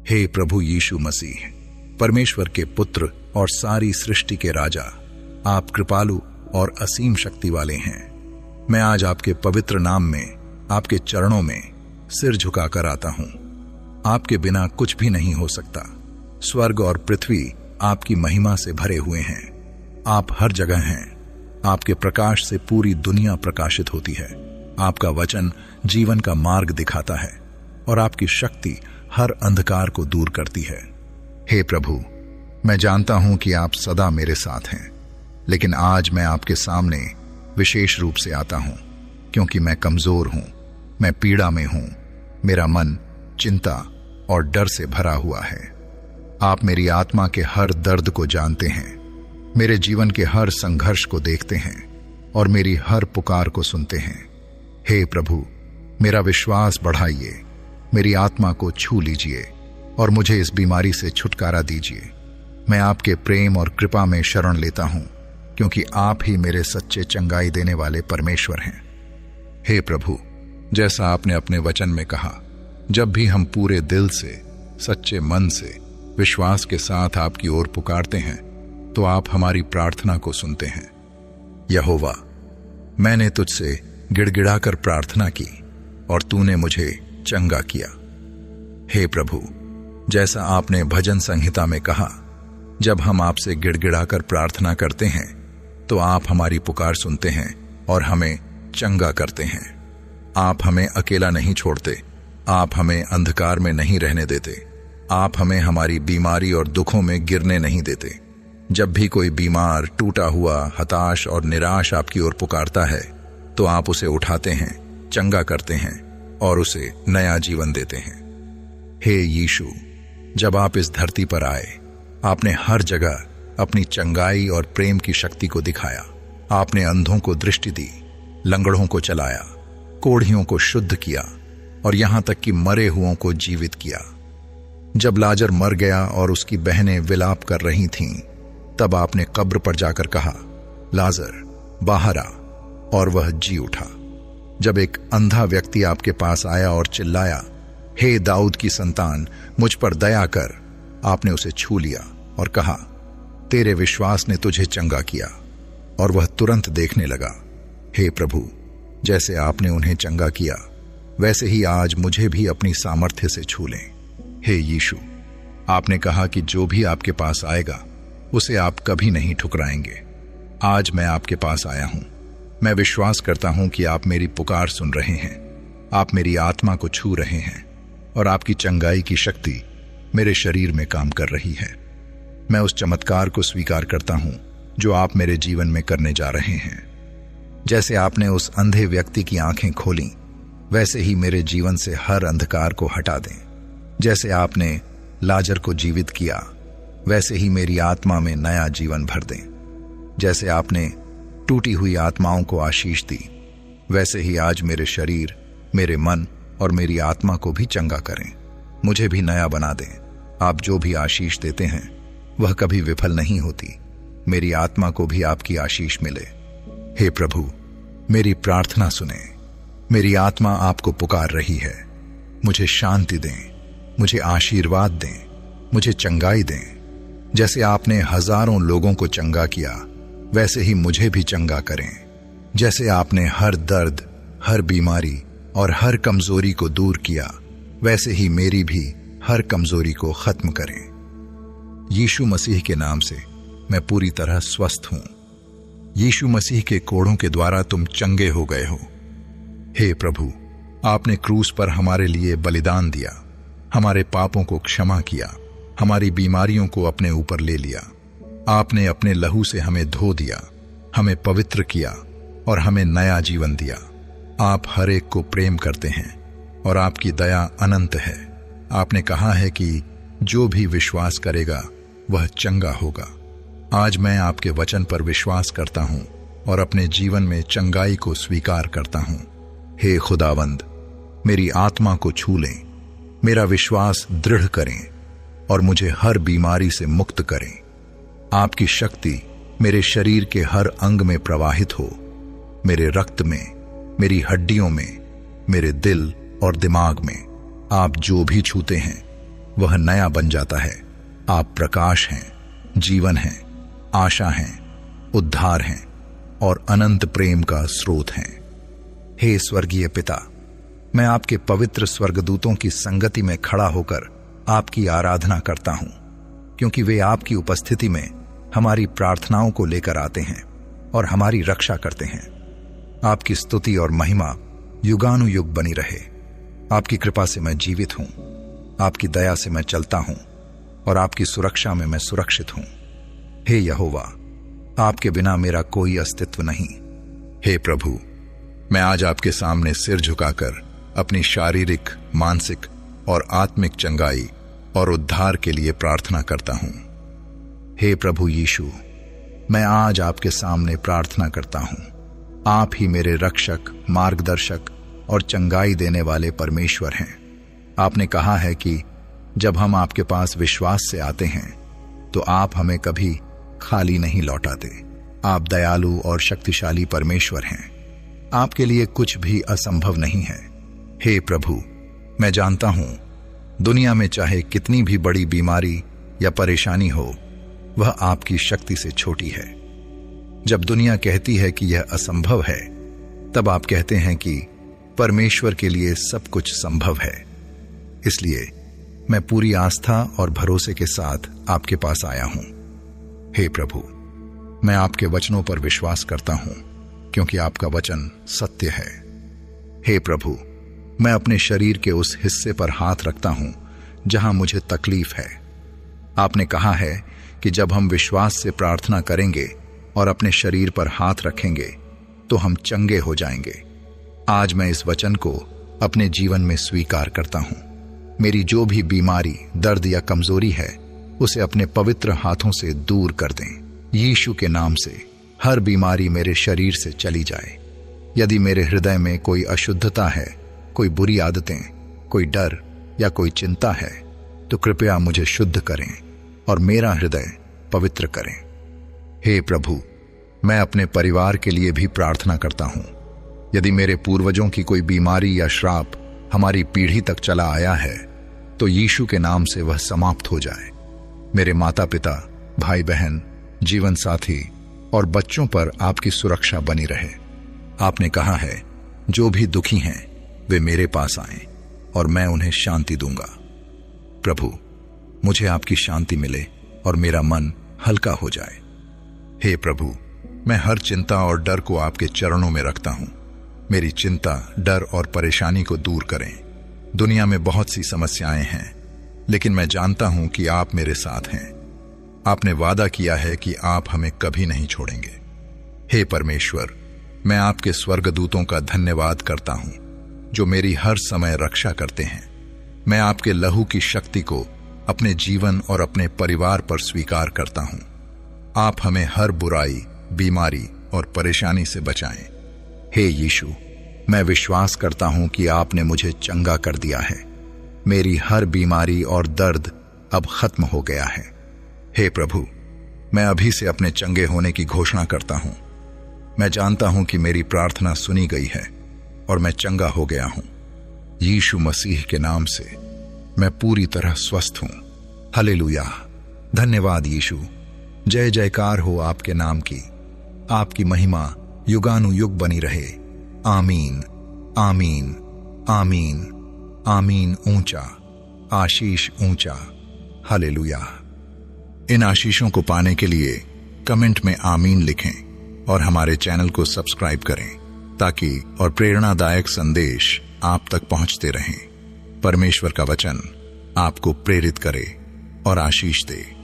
हे प्रभु यीशु मसीह, परमेश्वर के पुत्र और सारी सृष्टि के राजा, आप कृपालु और असीम शक्ति वाले हैं। मैं आज आपके पवित्र नाम में, आपके चरणों में सिर झुकाकर आता हूं। आपके बिना कुछ भी नहीं हो सकता। स्वर्ग और पृथ्वी आपकी महिमा से भरे हुए हैं। आप हर जगह हैं। आपके प्रकाश से पूरी दुनिया प्रकाशित होती है। आपका वचन जीवन का मार्ग दिखाता है और आपकी शक्ति हर अंधकार को दूर करती है। हे प्रभु, मैं जानता हूं कि आप सदा मेरे साथ हैं, लेकिन आज मैं आपके सामने विशेष रूप से आता हूं क्योंकि मैं कमजोर हूं, मैं पीड़ा में हूं। मेरा मन चिंता और डर से भरा हुआ है। आप मेरी आत्मा के हर दर्द को जानते हैं, मेरे जीवन के हर संघर्ष को देखते हैं और मेरी हर पुकार को सुनते हैं। हे प्रभु, मेरा विश्वास बढ़ाइए, मेरी आत्मा को छू लीजिए और मुझे इस बीमारी से छुटकारा दीजिए। मैं आपके प्रेम और कृपा में शरण लेता हूं क्योंकि आप ही मेरे सच्चे चंगाई देने वाले परमेश्वर हैं। हे प्रभु, जैसा आपने अपने वचन में कहा, जब भी हम पूरे दिल से, सच्चे मन से, विश्वास के साथ आपकी ओर पुकारते हैं तो आप हमारी प्रार्थना को सुनते हैं। यहोवा, मैंने तुझसे गिड़गिड़ाकर प्रार्थना की और तूने मुझे चंगा किया। हे प्रभु, जैसा आपने भजन संहिता में कहा, जब हम आपसे गिड़गिड़ाकर प्रार्थना करते हैं तो आप हमारी पुकार सुनते हैं और हमें चंगा करते हैं। आप हमें अकेला नहीं छोड़ते। आप हमें अंधकार में नहीं रहने देते। आप हमें हमारी बीमारी और दुखों में गिरने नहीं देते। जब भी कोई बीमार, टूटा हुआ, हताश और निराश आपकी ओर पुकारता है तो आप उसे उठाते हैं, चंगा करते हैं और उसे नया जीवन देते हैं। हे यीशु, जब आप इस धरती पर आए, आपने हर जगह अपनी चंगाई और प्रेम की शक्ति को दिखाया। आपने अंधों को दृष्टि दी, लंगड़ों को चलाया, कोढ़ियों को शुद्ध किया और यहां तक कि मरे हुओं को जीवित किया। जब लाजर मर गया और उसकी बहनें विलाप कर रही थीं, तब आपने कब्र पर जाकर कहा, लाजर बाहर आ, और वह जी उठा। जब एक अंधा व्यक्ति आपके पास आया और चिल्लाया, हे दाऊद की संतान, मुझ पर दया कर, आपने उसे छू लिया और कहा, तेरे विश्वास ने तुझे चंगा किया, और वह तुरंत देखने लगा। हे प्रभु, जैसे आपने उन्हें चंगा किया, वैसे ही आज मुझे भी अपनी सामर्थ्य से छू लें। हे यीशु, आपने कहा कि जो भी आपके पास आएगा उसे आप कभी नहीं ठुकराएंगे। आज मैं आपके पास आया हूं। मैं विश्वास करता हूं कि आप मेरी पुकार सुन रहे हैं। आप मेरी आत्मा को छू रहे हैं और आपकी चंगाई की शक्ति मेरे शरीर में काम कर रही है। मैं उस चमत्कार को स्वीकार करता हूं जो आप मेरे जीवन में करने जा रहे हैं। जैसे आपने उस अंधे व्यक्ति की आंखें खोली, वैसे ही मेरे जीवन से हर अंधकार को हटा दें। जैसे आपने लाजर को जीवित किया, वैसे ही मेरी आत्मा में नया जीवन भर दें। जैसे आपने टूटी हुई आत्माओं को आशीष दी, वैसे ही आज मेरे शरीर, मेरे मन और मेरी आत्मा को भी चंगा करें। मुझे भी नया बना दें। आप जो भी आशीष देते हैं वह कभी विफल नहीं होती। मेरी आत्मा को भी आपकी आशीष मिले। हे प्रभु, मेरी प्रार्थना सुने। मेरी आत्मा आपको पुकार रही है। मुझे शांति दें, मुझे आशीर्वाद दें, मुझे चंगाई दें। जैसे आपने हजारों लोगों को चंगा किया, वैसे ही मुझे भी चंगा करें। जैसे आपने हर दर्द, हर बीमारी और हर कमजोरी को दूर किया, वैसे ही मेरी भी हर कमजोरी को खत्म करें। यीशु मसीह के नाम से मैं पूरी तरह स्वस्थ हूं। यीशु मसीह के कोड़ों के द्वारा तुम चंगे हो गए हो। हे प्रभु, आपने क्रूस पर हमारे लिए बलिदान दिया, हमारे पापों को क्षमा किया, हमारी बीमारियों को अपने ऊपर ले लिया। आपने अपने लहू से हमें धो दिया, हमें पवित्र किया और हमें नया जीवन दिया। आप हर एक को प्रेम करते हैं और आपकी दया अनंत है। आपने कहा है कि जो भी विश्वास करेगा वह चंगा होगा। आज मैं आपके वचन पर विश्वास करता हूं और अपने जीवन में चंगाई को स्वीकार करता हूं। हे खुदावंद, मेरी आत्मा को छू लें, मेरा विश्वास दृढ़ करें और मुझे हर बीमारी से मुक्त करें। आपकी शक्ति मेरे शरीर के हर अंग में प्रवाहित हो, मेरे रक्त में, मेरी हड्डियों में, मेरे दिल और दिमाग में। आप जो भी छूते हैं वह नया बन जाता है। आप प्रकाश हैं, जीवन हैं, आशा हैं, उद्धार हैं और अनंत प्रेम का स्रोत हैं। हे स्वर्गीय पिता, मैं आपके पवित्र स्वर्गदूतों की संगति में खड़ा होकर आपकी आराधना करता हूं, क्योंकि वे आपकी उपस्थिति में हमारी प्रार्थनाओं को लेकर आते हैं और हमारी रक्षा करते हैं। आपकी स्तुति और महिमा युगानुयुग बनी रहे। आपकी कृपा से मैं जीवित हूं, आपकी दया से मैं चलता हूं और आपकी सुरक्षा में मैं सुरक्षित हूं। हे यहोवा, आपके बिना मेरा कोई अस्तित्व नहीं। हे प्रभु, मैं आज आपके सामने सिर झुकाकर अपनी शारीरिक, मानसिक और आत्मिक चंगाई और उद्धार के लिए प्रार्थना करता हूं। हे प्रभु यीशु, मैं आज आपके सामने प्रार्थना करता हूं। आप ही मेरे रक्षक, मार्गदर्शक और चंगाई देने वाले परमेश्वर हैं। आपने कहा है कि जब हम आपके पास विश्वास से आते हैं तो आप हमें कभी खाली नहीं लौटाते। आप दयालु और शक्तिशाली परमेश्वर हैं। आपके लिए कुछ भी असंभव नहीं है। हे प्रभु, मैं जानता हूं दुनिया में चाहे कितनी भी बड़ी बीमारी या परेशानी हो, वह आपकी शक्ति से छोटी है। जब दुनिया कहती है कि यह असंभव है, तब आप कहते हैं कि परमेश्वर के लिए सब कुछ संभव है। इसलिए मैं पूरी आस्था और भरोसे के साथ आपके पास आया हूं। हे प्रभु, मैं आपके वचनों पर विश्वास करता हूं, क्योंकि आपका वचन सत्य है। हे प्रभु, मैं अपने शरीर के उस हिस्से पर हाथ रखता हूं जहां मुझे तकलीफ है। आपने कहा है कि जब हम विश्वास से प्रार्थना करेंगे और अपने शरीर पर हाथ रखेंगे तो हम चंगे हो जाएंगे। आज मैं इस वचन को अपने जीवन में स्वीकार करता हूं। मेरी जो भी बीमारी, दर्द या कमजोरी है, उसे अपने पवित्र हाथों से दूर कर दें। यीशु के नाम से हर बीमारी मेरे शरीर से चली जाए। यदि मेरे हृदय में कोई अशुद्धता है, कोई बुरी आदतें, कोई डर या कोई चिंता है, तो कृपया मुझे शुद्ध करें और मेरा हृदय पवित्र करें। हे प्रभु, मैं अपने परिवार के लिए भी प्रार्थना करता हूं। यदि मेरे पूर्वजों की कोई बीमारी या श्राप हमारी पीढ़ी तक चला आया है, तो यीशु के नाम से वह समाप्त हो जाए। मेरे माता पिता, भाई बहन, जीवन साथी और बच्चों पर आपकी सुरक्षा बनी रहे। आपने कहा है, जो भी दुखी हैं वे मेरे पास आएं और मैं उन्हें शांति दूंगा। प्रभु, मुझे आपकी शांति मिले और मेरा मन हल्का हो जाए। हे प्रभु, मैं हर चिंता और डर को आपके चरणों में रखता हूं। मेरी चिंता, डर और परेशानी को दूर करें। दुनिया में बहुत सी समस्याएं हैं, लेकिन मैं जानता हूं कि आप मेरे साथ हैं। आपने वादा किया है कि आप हमें कभी नहीं छोड़ेंगे। हे परमेश्वर, मैं आपके स्वर्गदूतों का धन्यवाद करता हूं, जो मेरी हर समय रक्षा करते हैं। मैं आपके लहू की शक्ति को अपने जीवन और अपने परिवार पर स्वीकार करता हूं। आप हमें हर बुराई, बीमारी और परेशानी से बचाएं। हे यीशु, मैं विश्वास करता हूं कि आपने मुझे चंगा कर दिया है। मेरी हर बीमारी और दर्द अब खत्म हो गया है। हे प्रभु, मैं अभी से अपने चंगे होने की घोषणा करता हूं। मैं जानता हूं कि मेरी प्रार्थना सुनी गई है और मैं चंगा हो गया हूं। यीशु मसीह के नाम से मैं पूरी तरह स्वस्थ हूं। हालेलुया। धन्यवाद यीशु। जय जयकार हो आपके नाम की। आपकी महिमा युगानुयुग बनी रहे। आमीन, आमीन, आमीन, आमीन। ऊंचा, आशीष ऊंचा। हालेलुया। इन आशीषों को पाने के लिए कमेंट में आमीन लिखें और हमारे चैनल को सब्सक्राइब करें, ताकि और प्रेरणादायक संदेश आप तक पहुंचते रहें। परमेश्वर का वचन आपको प्रेरित करे और आशीष दे।